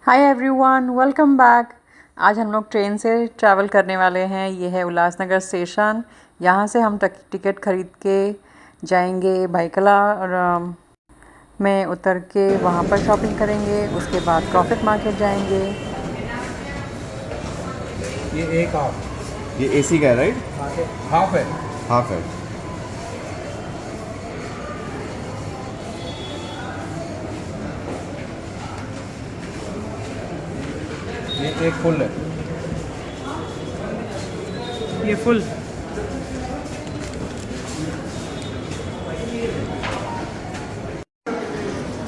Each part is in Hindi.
Hi everyone, welcome back. आज हम लोग ट्रेन से ट्रैवल करने वाले हैं। ये है उल्लासनगर स्टेशन। यहाँ से हम टिकट खरीद के जाएंगे भाईकला और में उतर के वहाँ पर शॉपिंग करेंगे। उसके बाद प्रॉफिट मार्केट जाएंगे। ये एक हाफ ये एसी का है राइट? हाफ है। हाफ है। ये एक फुल है। ये फुल।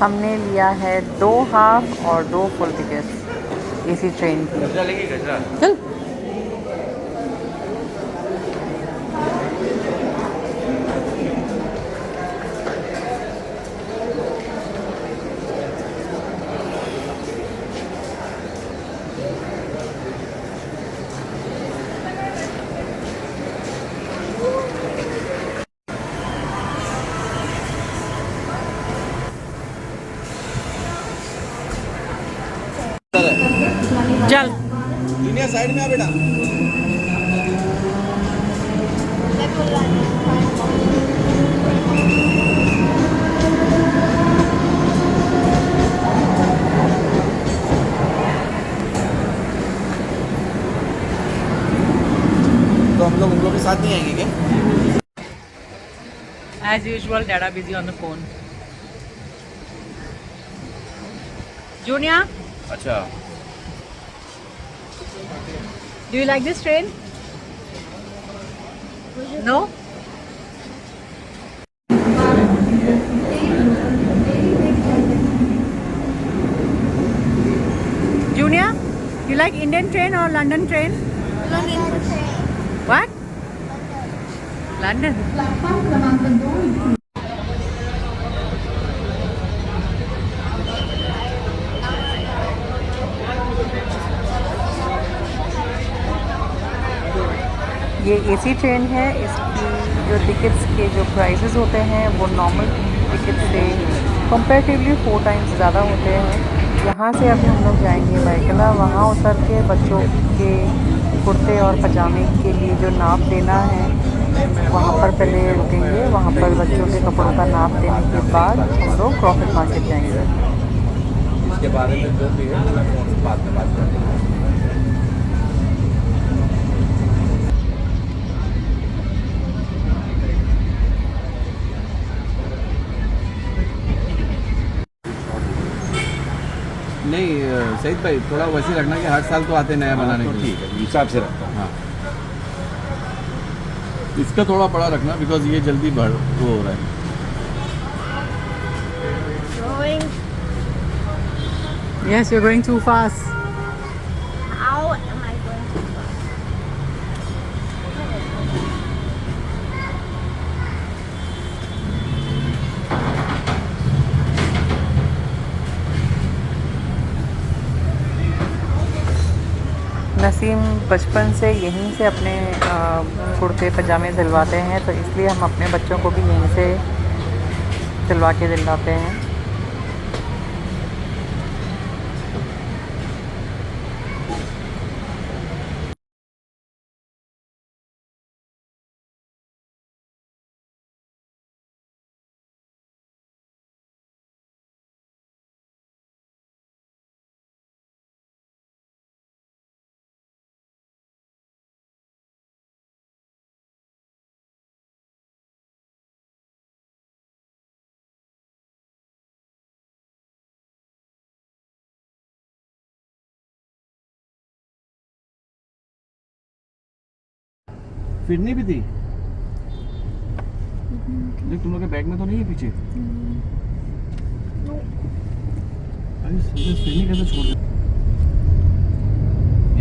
हमने लिया है 2 हाफ और 2 फुल टिकट एसी ट्रेन की। गजरा लेंगे गजरा। चल। चल। दुनिया साइड में आ बेटा। तो हम लोग उन लोगों के साथ नहीं आएंगे क्या? As usual, Dada busy on the phone. Junior, अच्छा। do you like this train? No? Junior, you like Indian train or London train? What? London. ये एसी ट्रेन है। इसकी जो टिकट्स के जो प्राइसेस होते हैं वो नॉर्मल टिकट से कंपैरेटिवली 4 टाइम्स ज़्यादा होते हैं। यहाँ से अभी हम लोग जाएंगे भाईकला। वहाँ उतर के बच्चों के कुर्ते और पजामे के लिए जो नाप देना है वहाँ पर पहले रुकेंगे। वहाँ पर बच्चों के कपड़ों का नाप देने के बाद हम लोग प्रॉफिट मार्केट जाएंगे। इसके बारे में जो भी है मैं फोन से बाद में बात करता हूँ। नहीं सईद भाई थोड़ा वैसे रखना कि हर साल तो आते नया बनाने तो को। ठीक है, हिसाब से रखता हूँ। हाँ, इसका थोड़ा बड़ा रखना बिकॉज ये जल्दी बढ़ वो हो रहा है। Yes, you're going too fast. How am I going to fly? Naseem बचपन से यहीं से अपने कुर्ते पजामे सिलवाते हैं, तो इसलिए हम अपने बच्चों को भी यहीं से सिलवा के दिलवाते हैं। फिरनी भी थी। देख तुम लोग के बैग में तो नहीं है पीछे। अरे सूरज फिरनी कैसे छोड़ दे?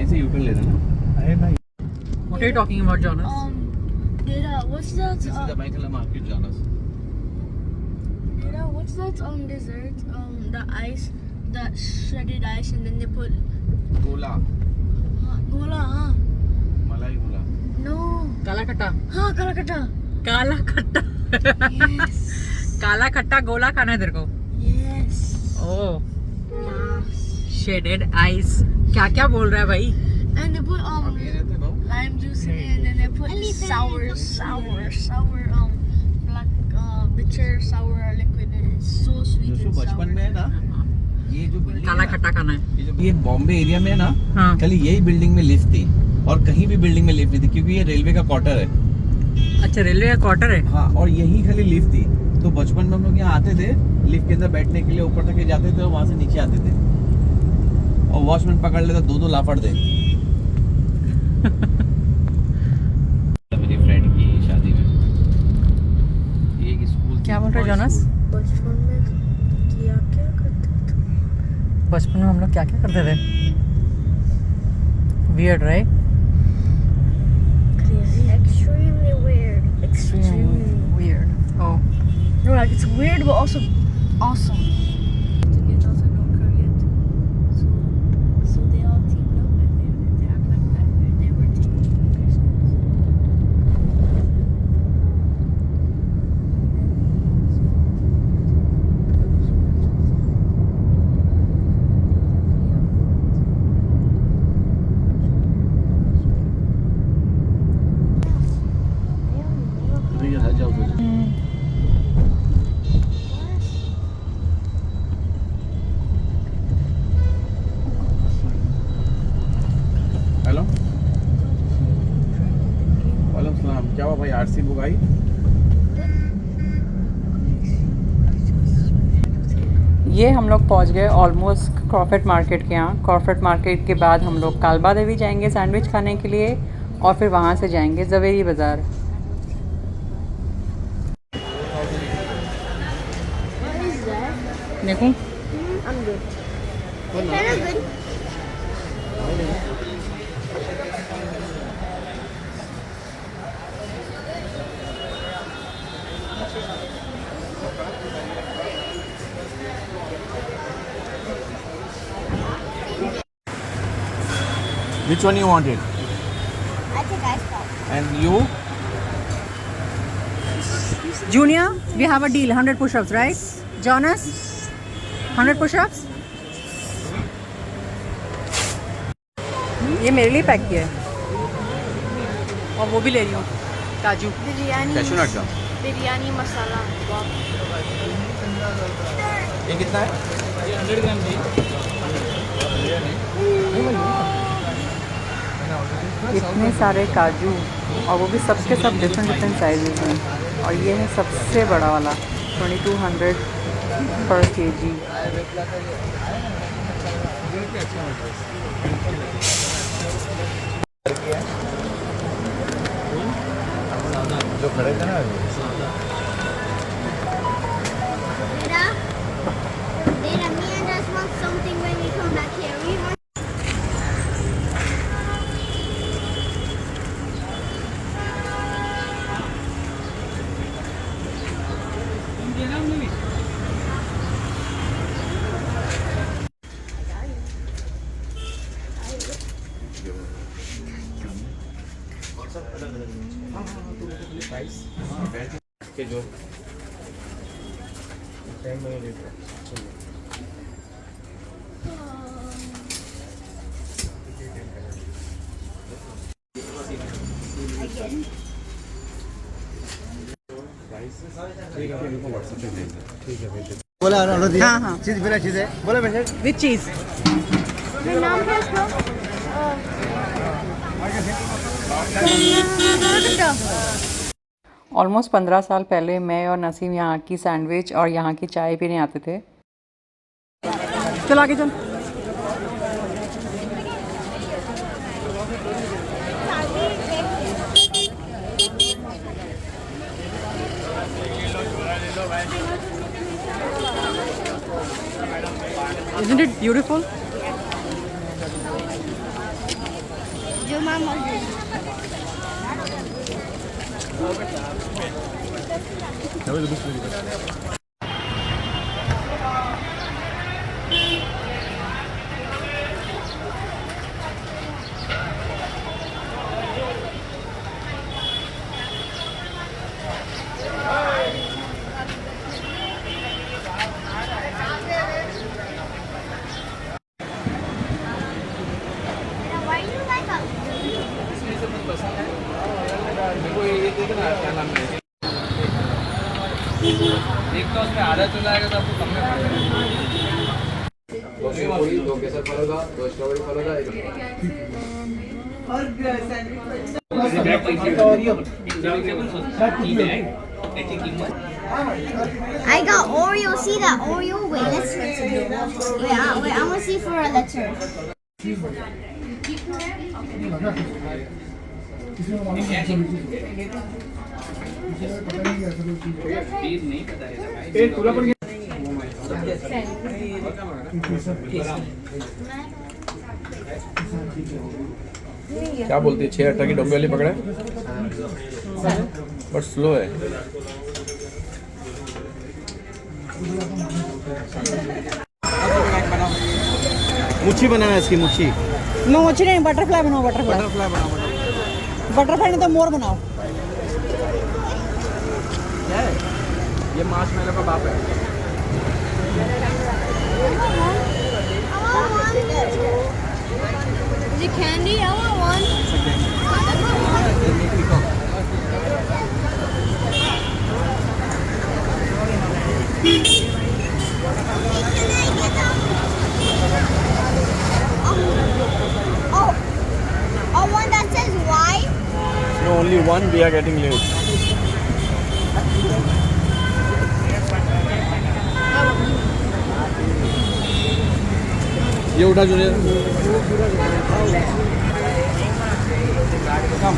ऐसे यूटर्न ले रहा ना। अरे भाई What are you talking about, Jonas? Dada, what's that? This is the Baikala market, Jonas. Dada, what's that dessert? The ice, the shredded ice, and then they put गोला, gola, huh? मलाई गोला। No. काला खट्टा। हाँ, काला खट्टा. काला खट्टा। Yes. काला खट्टा गोला खाना है तेरे को? Yes. ओह। Yeah. शेडेड आइस, क्या क्या बोल रहा है भाई? And they put lime juice in it, and then they put sour black bitter sour liquid in it. It's so sweet जो and बचपन में sour. है ना, ये जो building काला है ना, खट्टा खाना है। ये बॉम्बे एरिया में है ना, हाँ। खाली यही बिल्डिंग में लिफ्ट थी और कहीं भी बिल्डिंग में लिफ्ट नहीं थी, क्योंकि ये रेलवे का क्वार्टर है। अच्छा, रेलवे का क्वार्टर है। हाँ, और यही खाली लिफ्ट थी। तो बचपन में हम लोग यहाँ आते थे, लिफ्ट के अंदर बैठने के लिए ऊपर तक के जाते थे और वहां से नीचे आते थे, और वॉचमैन पकड़ लेता, दो लाफड़ दे। मेरी फ्रेंड की शादी में ये एक स्कूल, क्या बोल रहे हो जोनास? बचपन में क्या क्या करते थे? बचपन में हम लोग क्या क्या करते थे? Weird, right? Crazy. Extremely weird. Extremely. Weird. Oh. No, like it's weird but also awesome. To get out of North Korea. So they all teamed up and they act like that. They were taking Christmas. Hello, वालेकुम सलाम। क्या हुआ भाई, आरसी बुक आई? ये हम लोग पहुंच गए ऑलमोस्ट क्रॉफर्ड मार्केट के यहाँ। क्रॉफर्ड मार्केट के बाद हम लोग कालबा देवी जाएंगे सैंडविच खाने के लिए, और फिर वहाँ से जाएंगे जवेरी बाज़ार। What is that? देखूँ? I'm good. It's kind of good. Which one you wanted? I think I stopped. And you? Junior, we have a deal, 100 push-ups, right? Jonas, 100 push-ups? ये मेरे लिए पैक किया है, और वो भी ले रही हूँ, काजू। Biryani. कैशू नट का Biryani masala. ये कितना है? 100 ग्राम जी। इतने सारे काजू, और वो भी सबके सब डिफरेंट साइजेस हैं, और ये है सबसे बड़ा वाला 2200 पर केजी। जो खड़े थे ना, Dada, me and us want something when we come back here. We want. के जो बोला ऑर्डर दिया। हाँ, हाँ। चीज बिना चीज है, बोला भैया। विच चीज़? My mom has ऑलमोस्ट 15 साल पहले मैं और नसीम यहाँ की सैंडविच और यहाँ की चाय पीने आते थे। चल आगे चल। Isn't it beautiful? Your mom was doing. देखना क्या नाम है। एक तो उसमें आधा चला आएगा तो आपको कम में पड़ेगा। दो शिवपुरी, दो केसर फलूदा, दो strawberry falooda, I got Oreo. See that Oreo? Wait, let's wait. I'm gonna see for a letter. क्या बोलती है 6 अट्टा की डोंबी वाली पकड़े बट स्लो है। मुच्छी बनाना इसकी मुच्छी नो मुझे नहीं बटरफ्लाई बनाओ बटरफ्लाई बटरफ्लाई बनाओ बटरफ्लाई नहीं तो मोर बनाओ क्या है ये मार्शमैलो का बाप है। Is it candy? I want one. Oh, one that says Y. No, only one we are getting late. ये उठा जूनियर Come.